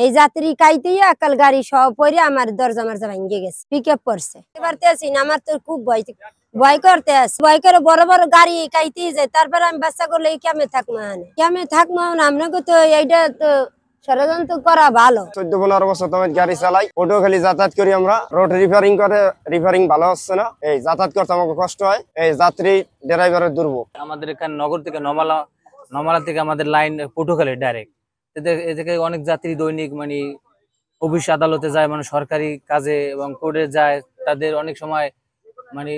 এই যাত্রী কাইতেই একাল গাড়ি সহ পরে আমার দরজা মারজা ভেঙে গেছে, পিক আপ করছে। এবারতে আছি না, আমার তো খুব ভয় করতে আছে, ভয় করে বড় বড় গাড়ি কাইতেই যায়। তারপরে আমি বাচ্চা করলে কেমনে থাকবো আপনাকে তো এইটা তো ষড়যন্ত্র করা ভালো। 14-15 বছর তো গাড়ি চালাই, পটুয়াখালী যাতায়াত করি আমরা। রোড রিপেয়ারিং ভালো হচ্ছে না, এই যাতায়াত করতে আমাকে কষ্ট হয়, এই যাত্রী ড্রাইভারের দুর্ভোগ। আমাদের এখানে নগর থেকে নমালা থেকে আমাদের লাইন পটুয়াখালী ডাইরেক্ট। এদিকে অনেক যাত্রী দৈনিক মানে অফিস আদালতে যায়, মানে সরকারি কাজে এবং কোর্টে যায়। তাদের অনেক সময় মানে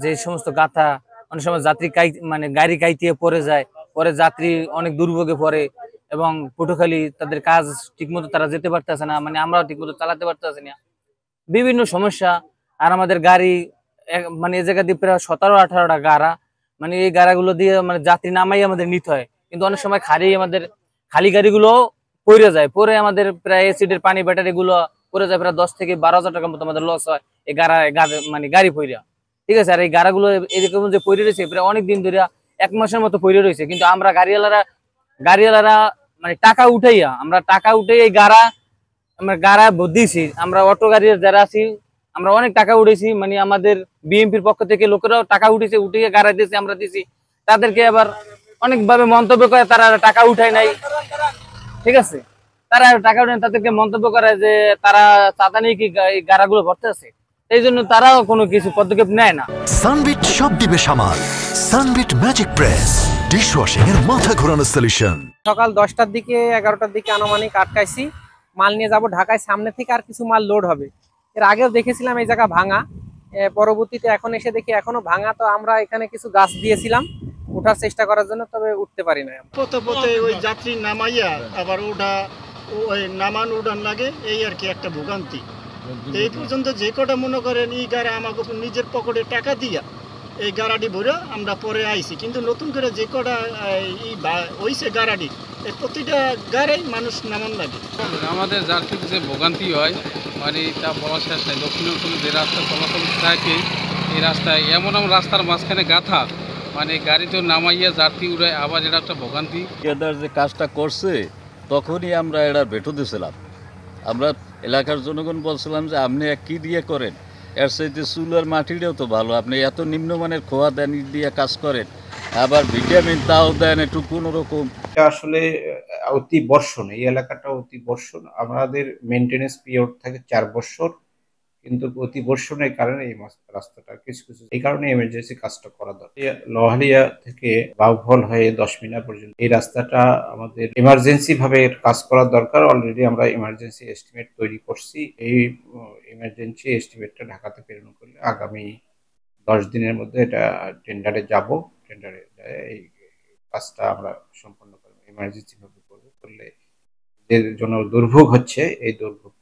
যে সমস্ত গাথা, অনেক সময় যাত্রী মানে গাড়ি কাইতিয়ে পড়ে যায়, পরে যাত্রী অনেক দুর্ভোগে পড়ে এবং পটুয়াখালী তাদের কাজ ঠিকমতো তারা যেতে পারতেছে না, মানে আমরাও ঠিকমতো চালাতে পারতেছি না, বিভিন্ন সমস্যা। আর আমাদের গাড়ি মানে এই জায়গা দিয়ে প্রায় 17-18টা গাড়া, মানে এই গাড়াগুলো দিয়ে মানে যাত্রী নামাই আমাদের নিতে হয়, কিন্তু অনেক সময় খালি গাড়িগুলো পড়ে যায়, পরে আমাদের প্রায় এসিডের পানি ব্যাটারি গুলো পড়ে যায়, প্রায় 10 থেকে 12 হাজার টাকার মতো আমাদের লস হয় এই মানে গাড়ি পইরা। ঠিক আছে, আর এই গাড়াগুলো এরকম যে পড়ে রয়েছে প্রায় অনেক দিন ধরে, 1 মাসের মতো পড়ে রয়েছে, কিন্তু আমরা গাড়িওয়ালারা মানে টাকা উঠাই এই গাড়া দিয়েছি। আমরা অটো গাড়ির যারা আছি আমরা অনেক টাকা উঠেছি, মানে আমাদের বিএমপির পক্ষ থেকে লোকেরাও টাকা উঠিয়ে গাড়া দিয়েছি, আমরা দিয়েছি। তাদেরকে আবার অনেকভাবে মন্তব্য করে তারা টাকা উঠায় নাই। ঠিক আছে, তারা টাকা উঠায়, তাদেরকে মন্তব্য করে যে তারা চাঁদা নিয়ে কি গাড়াগুলো ভরতে আছে, এই জন্য তারাও কোনো কিছু পদক্ষেপ নেয় না। সানবিট সব দিবে সামাল। সানবিট ম্যাজিক প্রেস ডিশওয়াশিং এর মাথা ঘোরানো সলিউশন। সকাল 10টার দিকে 11টার দিকে আনুমানিক আটকাইছি, মাল নিয়ে যাব ঢাকায়, সামনে থেকে আর কিছু মাল লোড হবে। এর আগেও দেখেছিলাম এই জায়গা ভাঙা, পরবর্তীতে এখন এসে দেখি এখনো ভাঙা। তো আমরা এখানে কিছু গাছ দিয়েছিলাম ওঠার চেষ্টা করার জন্য, তবে উঠতে পারি না। পথে ওই যাত্রী নামাইয়া আবার ওই নামান উড়ান লাগে, এই আর কি একটা ভোগান্তি। এই পর্যন্ত যে কটা মনে করেন এই গাড়ি আমাকে নিজের পকেটে টাকা দিয়া এই গাড়াটি ভরে আমরা পরে আইছি, কিন্তু নতুন করে যে কটা ওইছে গাড়াটি, এই প্রতিটা গাড়ি মানুষ নামান লাগে। আমাদের যাত্রীর যে ভোগান্তি হয় মানে তা বলা শেষ নাই। দক্ষিণ অঞ্চলে যে রাস্তা চলাচল থাকে, এই রাস্তায় এমন রাস্তার মাঝখানে গাথা, মানে গাড়ি তো নামাইয়া যাত্রী উড়ায়, আবার এটা একটা ভোগান্তি। এদের যে কাজটা করছে তখনই আমরা এটা ভেটো দিয়েছিলাম। আমরা এলাকার জনগণ বলছিলাম যে আপনি কি দিয়ে করেন, এর সাথে চুলার মাটিটাও তো ভালো, আপনি এত নিম্নমানের খোয়া দেন দিয়ে কাজ করেন, আবার ভিটামিন তাও দেন একটু কোনো রকম। আসলে অতি বর্ষণ, এই এলাকাটা অতি বর্ষণ। আমাদের মেনটেনেন্স পিরিয়ড থাকে 4 বছর, কিন্তু অতি বর্ষণের কারণে এই রাস্তাটা কিছু এই কারণে এমার্জেন্সি কাজটা করা দরকার। লোহালিয়া থেকে বাউফল হয়ে 10 মিনিট পর্যন্ত এই রাস্তাটা আমাদের এমার্জেন্সি ভাবে কাজ করা দরকার। অলরেডি আমরা এমার্জেন্সি এস্টিমেট তৈরি করছি। এই এমার্জেন্সি এস্টিমেটটা ঢাকাতে প্রেরণ করলে আগামী 10 দিনের মধ্যে এটা টেন্ডারে এই কাজটা আমরা সম্পন্ন করবো, এমার্জেন্সি ভাবে করলে যে জন্য দুর্ভোগ হচ্ছে এই দুর্ভোগ